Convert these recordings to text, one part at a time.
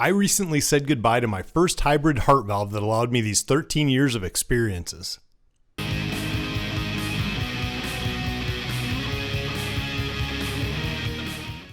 I recently said goodbye to my first hybrid heart valve that allowed me these 13 years of experiences.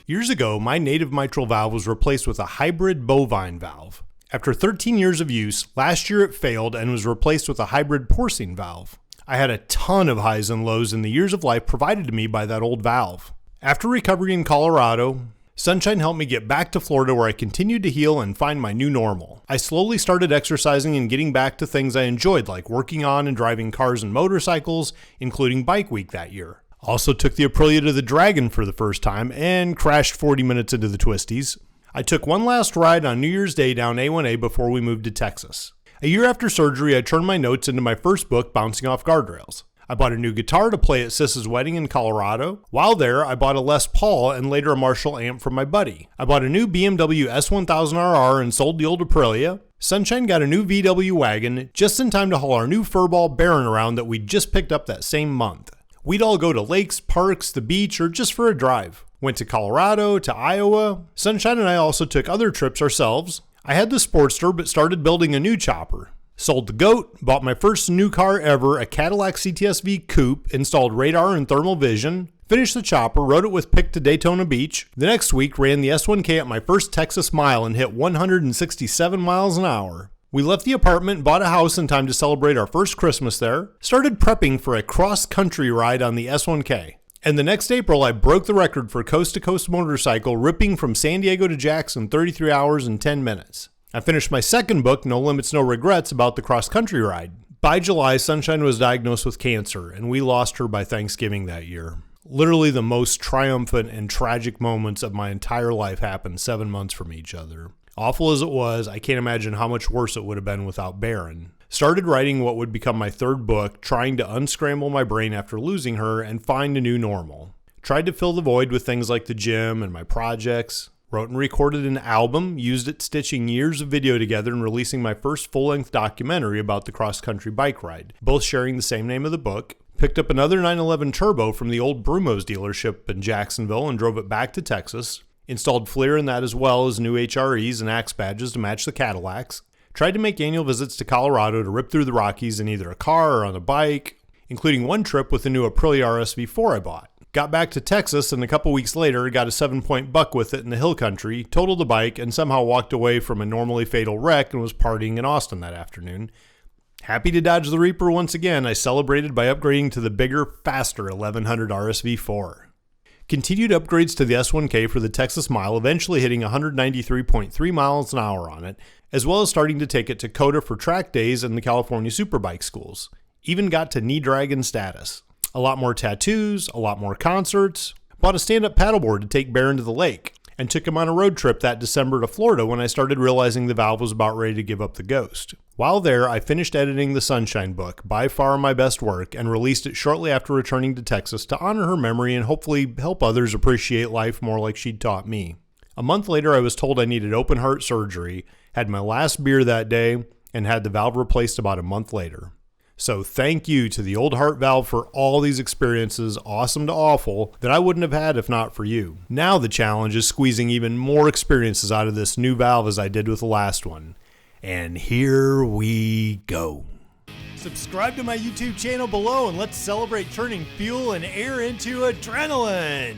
Years ago, my native mitral valve was replaced with a hybrid bovine valve. After 13 years of use, last year it failed and was replaced with a hybrid porcine valve. I had a ton of highs and lows in the years of life provided to me by that old valve. After recovery in Colorado, sunshine helped me get back to Florida where I continued to heal and find my new normal. I slowly started exercising and getting back to things I enjoyed, like working on and driving cars and motorcycles, including Bike Week that year. Also took the Aprilia to the Dragon for the first time and crashed 40 minutes into the twisties. I took one last ride on New Year's Day down A1A before we moved to Texas. A year after surgery, I turned my notes into my first book, Bouncing Off Guardrails. I bought a new guitar to play at Sis's wedding in Colorado. While there, I bought a Les Paul and later a Marshall amp from my buddy. I bought a new BMW S1000RR and sold the old Aprilia. Sunshine got a new VW wagon just in time to haul our new Furball Baron around that we just picked up that same month. We'd all go to lakes, parks, the beach, or just for a drive. Went to Colorado, to Iowa. Sunshine and I also took other trips ourselves. I had the Sportster, but started building a new chopper. Sold the goat, bought my first new car ever, a Cadillac CTS-V coupe, installed radar and thermal vision, finished the chopper, rode it with Pick to Daytona Beach. The next week, ran the S1K at my first Texas mile and hit 167 miles an hour. We left the apartment, bought a house in time to celebrate our first Christmas there, started prepping for a cross-country ride on the S1K. And the next April, I broke the record for coast-to-coast motorcycle, ripping from San Diego to Jackson 33 hours and 10 minutes. I finished my second book, No Limits, No Regrets, about the cross-country ride. By July, Sunshine was diagnosed with cancer, and we lost her by Thanksgiving that year. Literally the most triumphant and tragic moments of my entire life happened 7 months from each other. Awful as it was, I can't imagine how much worse it would have been without Baron. Started writing what would become my third book, trying to unscramble my brain after losing her and find a new normal. Tried to fill the void with things like the gym and my projects. Wrote and recorded an album, used it stitching years of video together and releasing my first full-length documentary about the cross-country bike ride, both sharing the same name of the book. Picked up another 911 Turbo from the old Brumos dealership in Jacksonville and drove it back to Texas. Installed FLIR in that as well as new HREs and axe badges to match the Cadillacs. Tried to make annual visits to Colorado to rip through the Rockies in either a car or on a bike, including one trip with the new Aprilia RSV4 I bought. Got back to Texas and a couple weeks later got a 7-point buck with it in the hill country, totaled the bike, and somehow walked away from a normally fatal wreck and was partying in Austin that afternoon. Happy to dodge the Reaper once again, I celebrated by upgrading to the bigger, faster 1100 RSV4. Continued upgrades to the S1K for the Texas Mile, eventually hitting 193.3 miles an hour on it, as well as starting to take it to COTA for track days and the California Superbike schools. Even got to knee dragon status. A lot more tattoos, a lot more concerts. Bought a stand-up paddleboard to take Baron to the lake, and took him on a road trip that December to Florida when I started realizing the valve was about ready to give up the ghost. While there, I finished editing the Sunshine book, by far my best work, and released it shortly after returning to Texas to honor her memory and hopefully help others appreciate life more like she'd taught me. A month later, I was told I needed open heart surgery, had my last beer that day, and had the valve replaced about a month later. So thank you to the old heart valve for all these experiences, awesome to awful, that I wouldn't have had if not for you. Now the challenge is squeezing even more experiences out of this new valve as I did with the last one. And here we go. Subscribe to my YouTube channel below and let's celebrate turning fuel and air into adrenaline.